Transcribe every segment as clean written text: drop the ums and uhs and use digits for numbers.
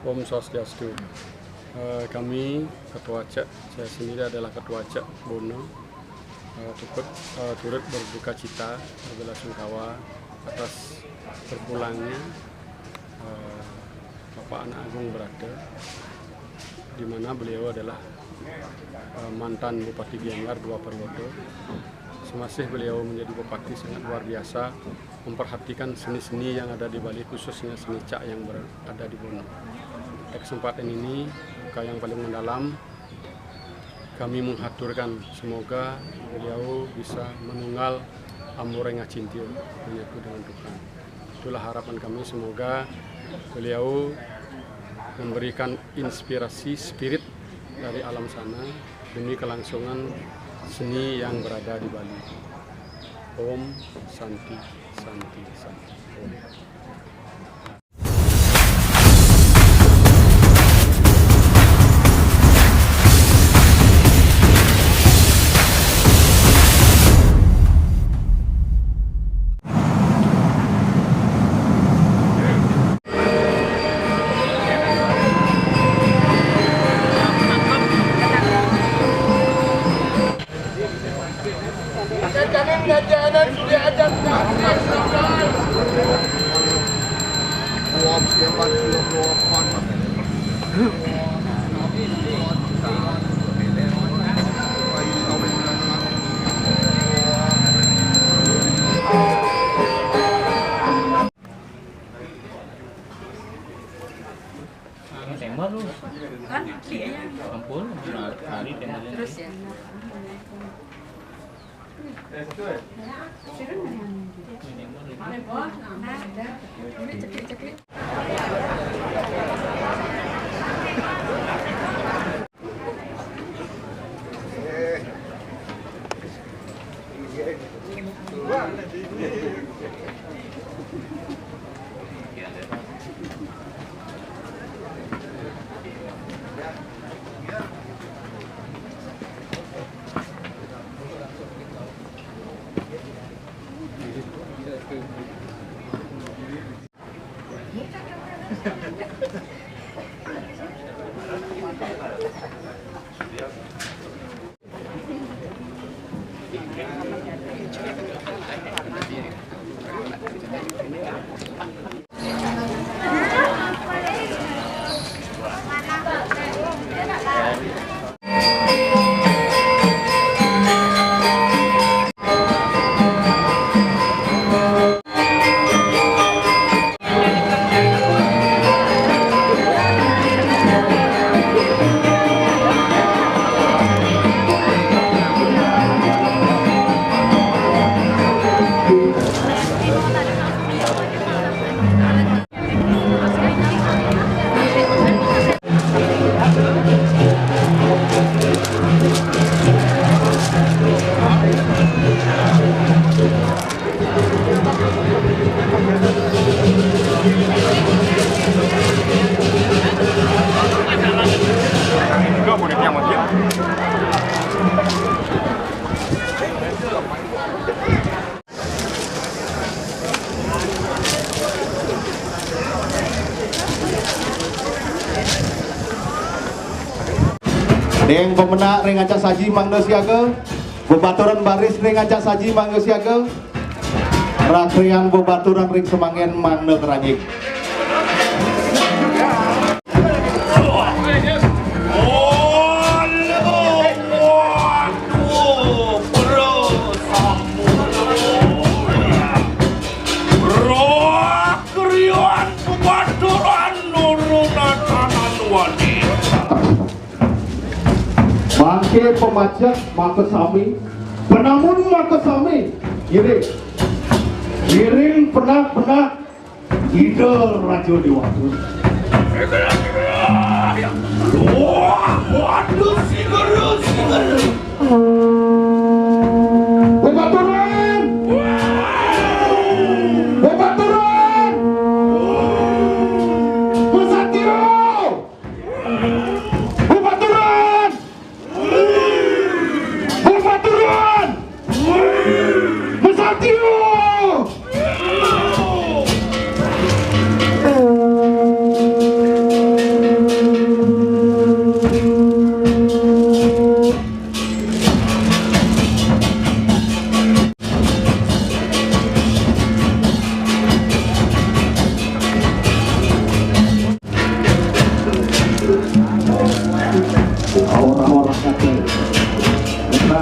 Om Swastiastu. Kami Ketua Cek, saya sendiri adalah Ketua Cek Bono, turut berduka cita, berbelasungkawa atas terpulangnya Bapak Anak Agung Brata, di mana beliau adalah mantan Bupati Gianyar II Purwodo. Semasih beliau menjadi bupati sangat luar biasa, memperhatikan seni-seni yang ada di Bali, khususnya seni cak yang berada di Bono. Pada kesempatan ini, duka yang paling mendalam, kami menghaturkan semoga beliau bisa menunggal Amureng Acintio, menyatu dengan Tuhan. Itulah harapan kami, semoga beliau memberikan inspirasi spirit dari alam sana demi kelangsungan seni yang berada di Bali. Om Santi Santi Santi. Om. Tembak lu kan dia ampun hari tembak terus ya cekik Deng pemenak ring ancak saji mangga siaga, bebaturan baris ring ancak saji mangga siaga, rakrian bebaturan ring semanggen mangga keranyik. Bangke pemajak Makasami, penamun Makasami, giring penak idol Rajo Dewatu. Waduh, sigaru. Bebaturan, Pesatiro, Pesatiro.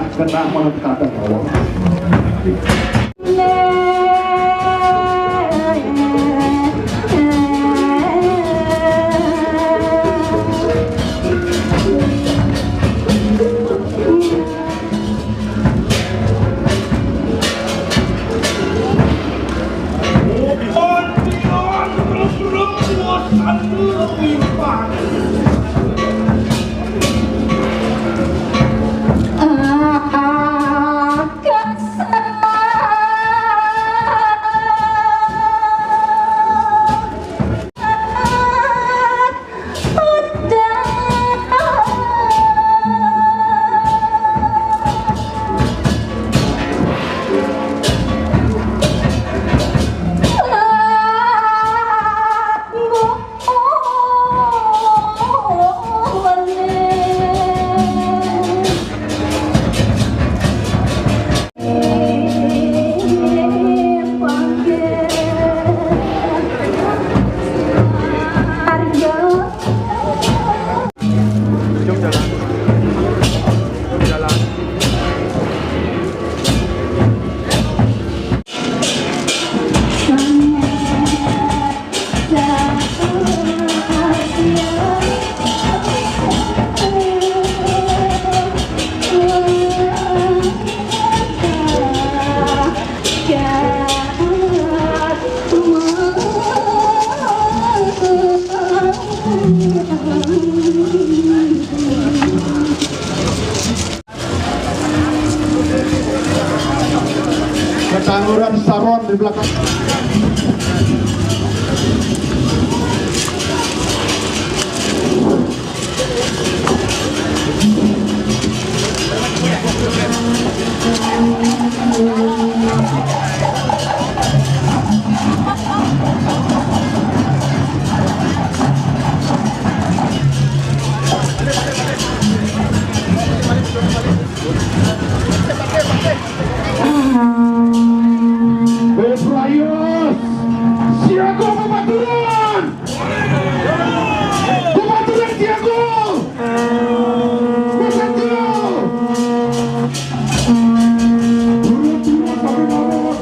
Tuhan kena melengkapi Allah. Ketangguran Saron di belakang. Bebrayus, Siago Pematuran, Pematuran Siago, Besanjo, turun sampai bawah.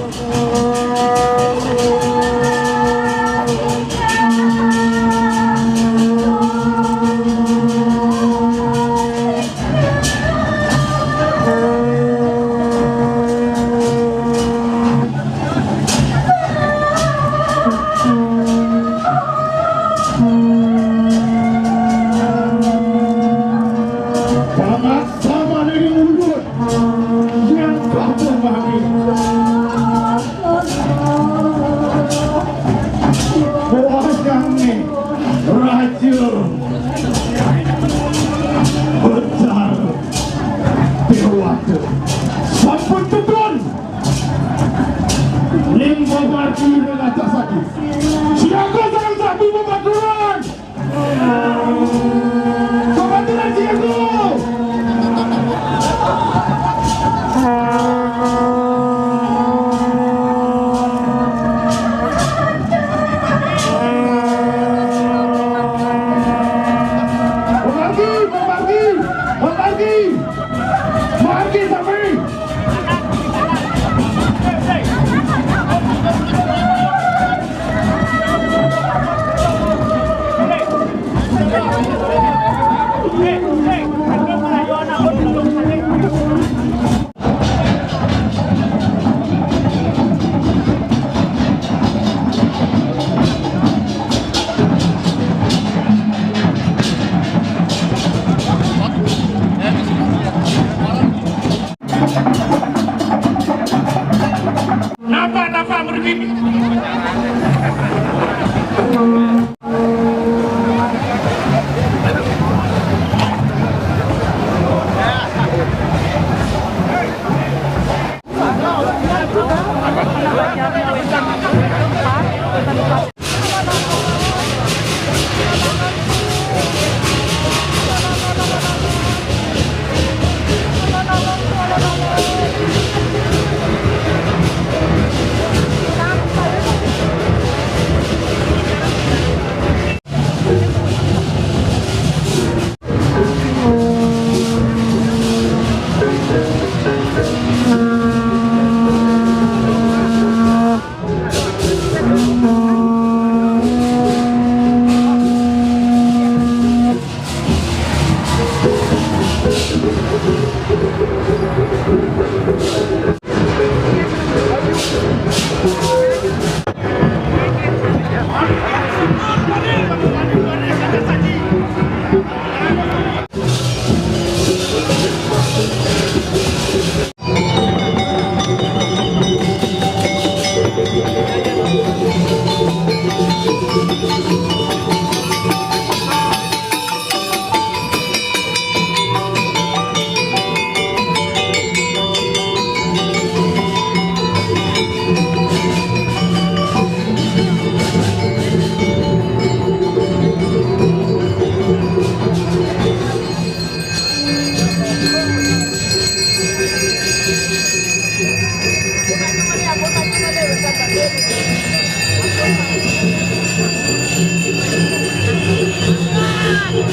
Sama dari mulut yang kau pahami. Wajahnya raja besar dewata sampai turun limba mati dengan sakit. Siaga sangat sapi Pematuran. Pematuran Siaga.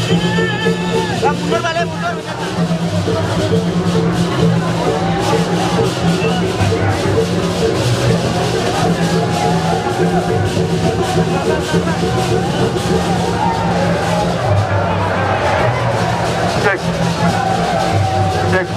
Mundur balik, mundur. Cek. Cek.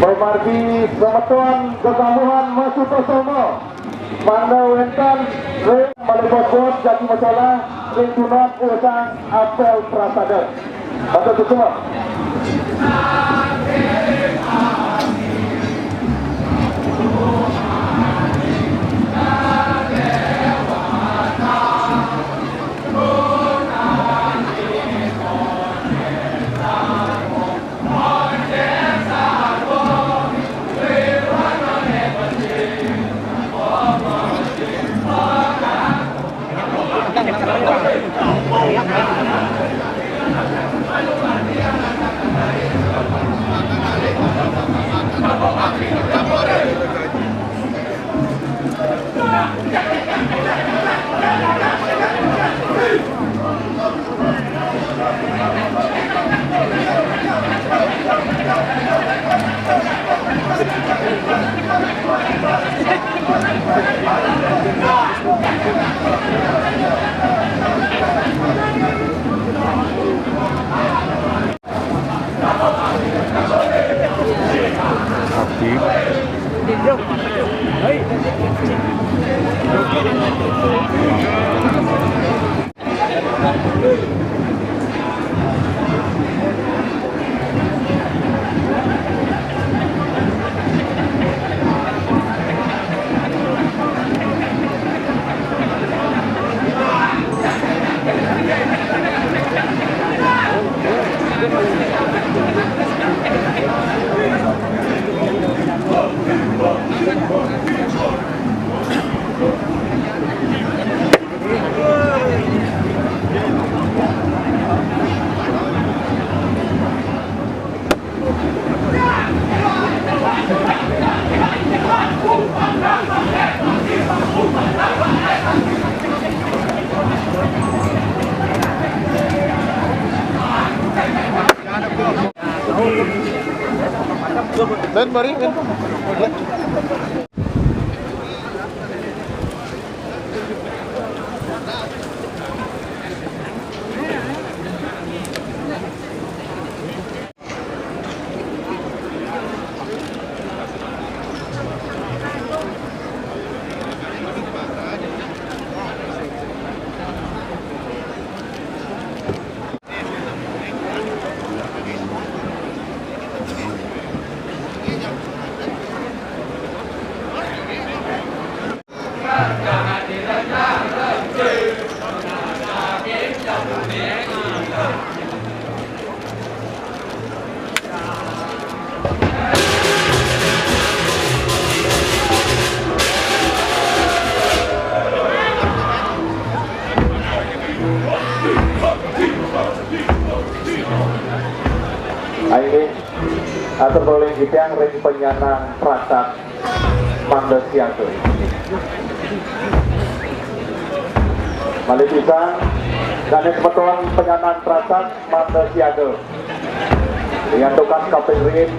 Memargi Semeton Kesambuhan Masuk Bersama Mangga Wentan Ring Malibot Jati Masalah Ring Tunat Usang Apel Prasada Mata semua. Dan mari kan. Ini atau boleh kita yang ring penyanang perasaan Mandesiago. Malipisan dan kebetulan penyanang perasaan Mandesiago. Yang tukang kaping ring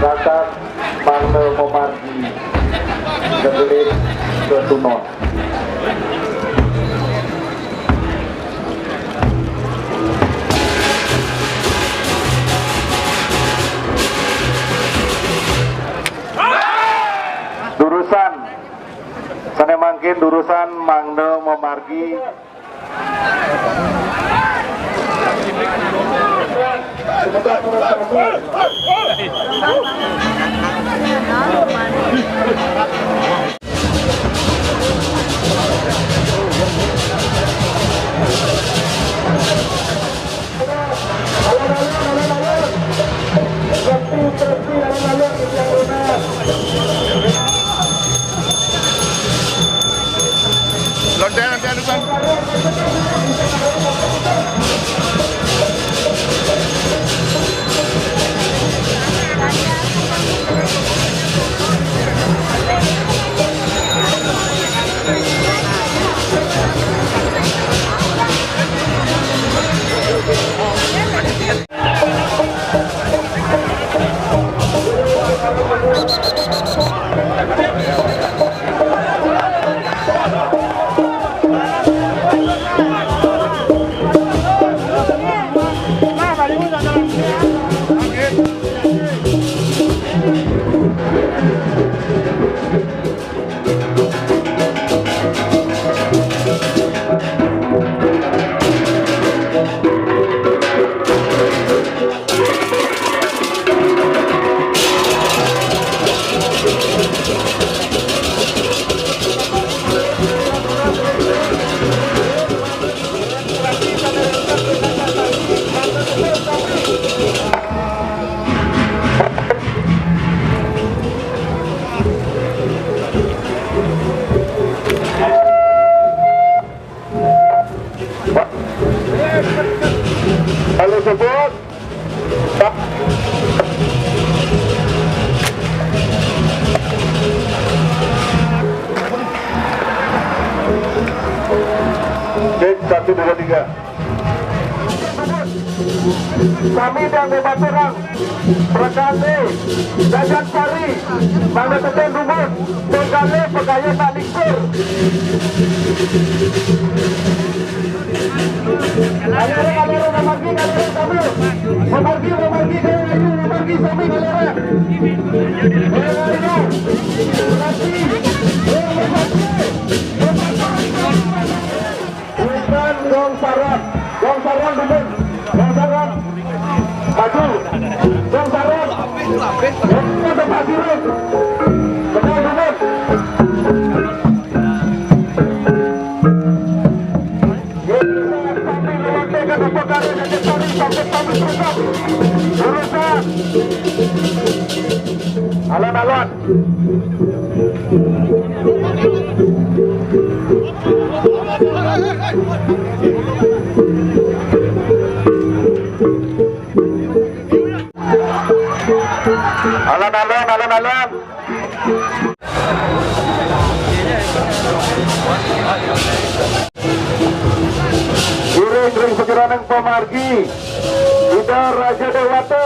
perasaan Mande Momargi kebelit ke Tunon. Durusan sana mangkin durusan Mangde Momargi Lontaran depan. Halo sebut. Cek 1, 2, 3. Kami dan Bebaturan, Prekane, Dajan Sari, Bangga Teten Rumus, Pegale, Pegaya Talikur. Gong Saron dulu, Gong Saron maju, Gong Saron, ada Pak Dirut, benar benar. Alon-alon. Alon-alon. Iring segeranang pemargi, Ida Raja Dewata,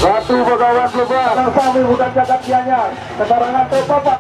Ratu Begawan Lebah, Sami bukan jagat kianya, keterangan Bapak.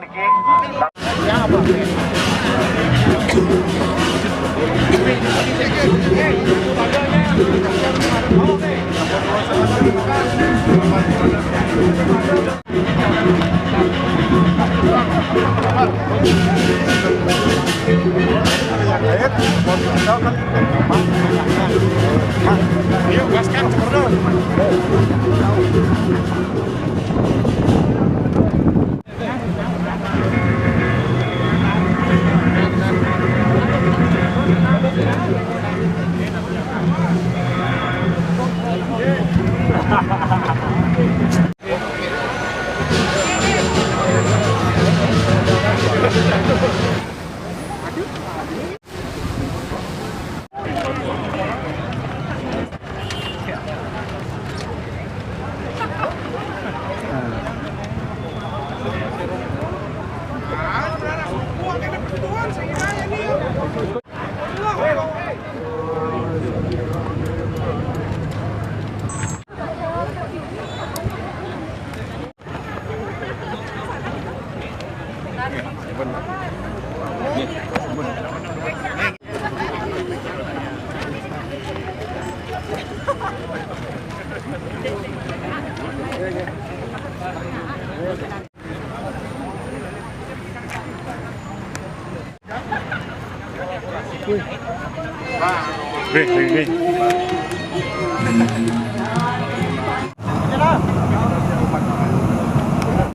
Niki. Yuk, gaskan, cepet. Wih.